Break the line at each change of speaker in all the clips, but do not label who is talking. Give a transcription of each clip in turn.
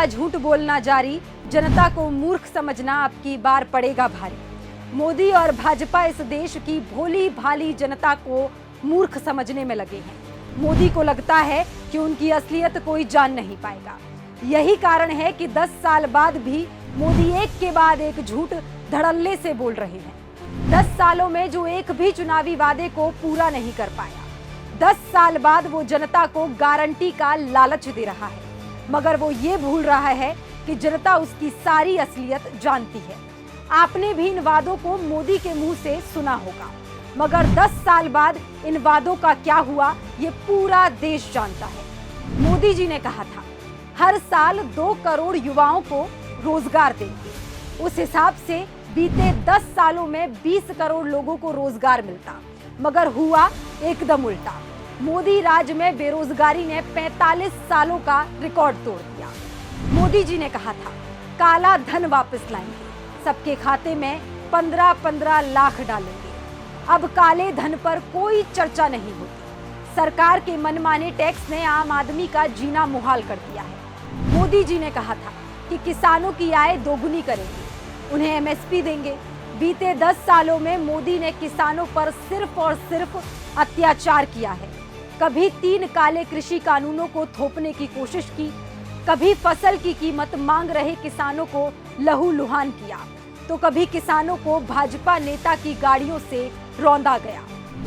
जुमला झूठ बोलना जारी, जनता को मूर्ख समझना अब की बार पड़ेगा भारी। मोदी और भाजपा इस देश की भोली भाली जनता को मूर्ख समझने में लगे हैं। मोदी को लगता है कि उनकी असलियत कोई जान नहीं पाएगा। यही कारण है कि 10 साल बाद भी मोदी एक के बाद एक झूठ धड़ल्ले से बोल रहे हैं। 10 सालों में जो एक भी चुनावी वादे को पूरा नहीं कर पाया। 10 साल बाद वो जनता को गारंटी का लालच दे रहा है, मगर वो ये भूल रहा है कि जनता उसकी सारी असलियत जानती है। आपने भी इन वादों को मोदी के मुंह से सुना होगा, मगर 10 साल बाद इन वादों का क्या हुआ ये पूरा देश जानता है। मोदी जी ने कहा था हर साल 2 करोड़ युवाओं को रोजगार देंगे। उस हिसाब से बीते 10 सालों में 20 करोड़ लोगों को रोजगार मिलता, मगर हुआ एकदम उल्टा। मोदी राज में बेरोजगारी ने 45 सालों का रिकॉर्ड तोड़ दिया। मोदी जी ने कहा था काला धन वापस लाएंगे, सबके खाते में 15-15 लाख डालेंगे। अब काले धन पर कोई चर्चा नहीं होती। सरकार के मनमाने टैक्स ने आम आदमी का जीना मुहाल कर दिया है। मोदी जी ने कहा था कि किसानों की आय दोगुनी करेंगे, उन्हें एमएसपी देंगे। बीते 10 सालों में मोदी ने किसानों पर सिर्फ और सिर्फ अत्याचार किया है। कभी 3 काले कृषि कानूनों को थोपने की कोशिश की, कभी फसल की कीमत मांग रहे किसानों को लहूलुहान किया, तो कभी किसानों को भाजपा नेता की गाड़ियों से रौंदा गया।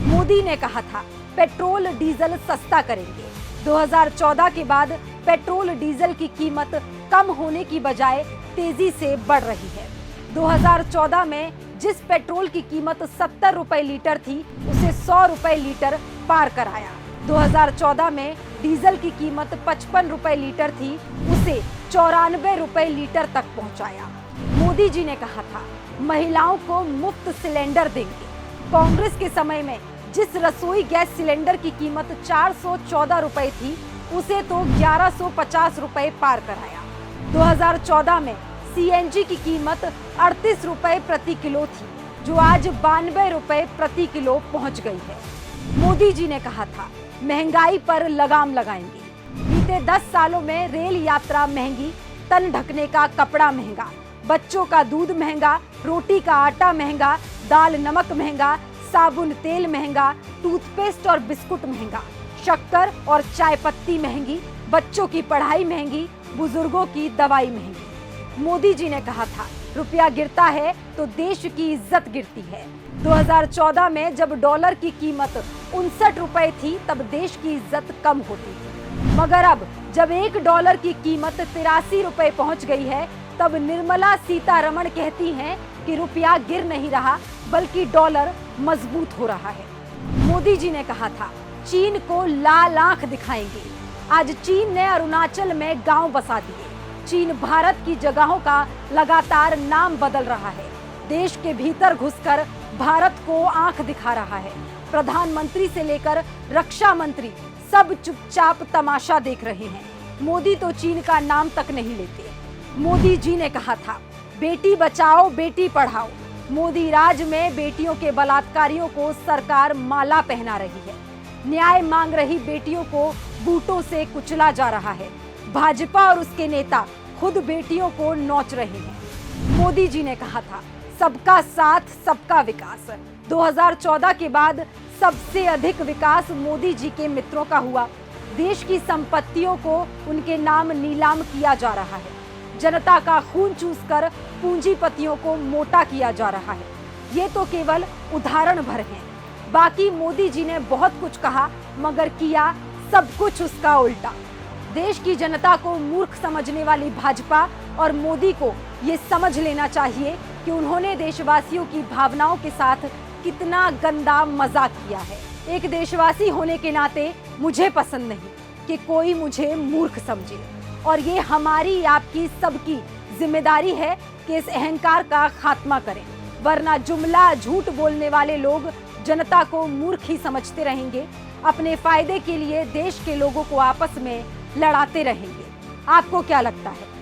मोदी ने कहा था पेट्रोल डीजल सस्ता करेंगे। 2014 के बाद पेट्रोल डीजल की कीमत कम होने की बजाय तेजी से बढ़ रही है। 2014 में जिस पेट्रोल की कीमत 70 रुपए लीटर थी, उसे 100 रुपए लीटर पार कराया। 2014 में डीजल की कीमत 55 रुपए लीटर थी, उसे 94 रुपए लीटर तक पहुंचाया। मोदी जी ने कहा था महिलाओं को मुफ्त सिलेंडर देंगे। कांग्रेस के समय में जिस रसोई गैस सिलेंडर की कीमत 414 रुपए थी, उसे तो 1150 रुपए पार कराया। 2014 में सीएनजी की कीमत 38 रुपए प्रति किलो थी, जो आज 92 रुपए प्रति किलो पहुंच गई है। मोदी जी ने कहा था महंगाई पर लगाम लगाएंगे। बीते 10 सालों में रेल यात्रा महंगी, तन ढकने का कपड़ा महंगा, बच्चों का दूध महंगा, रोटी का आटा महंगा, दाल नमक महंगा, साबुन तेल महंगा, टूथपेस्ट और बिस्कुट महंगा, शक्कर और चाय पत्ती महंगी, बच्चों की पढ़ाई महंगी, बुजुर्गों की दवाई महंगी। मोदी जी ने कहा था रुपया गिरता है तो देश की इज्जत गिरती है। 2014 में जब डॉलर की कीमत 59 रुपए थी, तब देश की इज्जत कम होती थी, मगर अब जब $1 की कीमत 83 रुपए पहुंच गई है, तब निर्मला सीतारमण कहती हैं कि रुपया गिर नहीं रहा, बल्कि डॉलर मजबूत हो रहा है। मोदी जी ने कहा था चीन को लाल आंख दिखाएंगे। आज चीन ने अरुणाचल में गांव बसा दिए। चीन भारत की जगहों का लगातार नाम बदल रहा है। देश के भीतर घुसकर भारत को आंख दिखा रहा है। प्रधानमंत्री से लेकर रक्षा मंत्री सब चुपचाप तमाशा देख रहे हैं। मोदी तो चीन का नाम तक नहीं लेते। मोदी जी ने कहा था बेटी बचाओ बेटी पढ़ाओ। मोदी राज में बेटियों के बलात्कारियों को सरकार माला पहना रही है। न्याय मांग रही बेटियों को बूटों से कुचला जा रहा है। भाजपा और उसके नेता खुद बेटियों को नोच रहे हैं। मोदी जी ने कहा था सबका साथ सबका विकास। 2014 के बाद सबसे अधिक विकास मोदी जी के मित्रों का हुआ। देश की संपत्तियों को उनके नाम नीलाम किया जा रहा है। जनता का खून चूसकर पूंजीपतियों को मोटा किया जा रहा है। ये तो केवल उदाहरण भर हैं। बाकी मोदी जी ने बहुत कुछ कहा, मगर किया सब कुछ उसका उल्टा। देश की जनता को मूर्ख समझने वाली भाजपा और मोदी को ये समझ लेना चाहिए कि उन्होंने देशवासियों की भावनाओं के साथ कितना गंदा मजाक किया है। एक देशवासी होने के नाते मुझे पसंद नहीं कि कोई मुझे मूर्ख समझे, और ये हमारी आपकी सबकी जिम्मेदारी है कि इस अहंकार का खात्मा करें, वरना जुमला झूठ बोलने वाले लोग जनता को मूर्ख ही समझते रहेंगे। अपने फायदे के लिए देश के लोगों को आपस में लड़ाते रहेंगे। आपको क्या लगता है?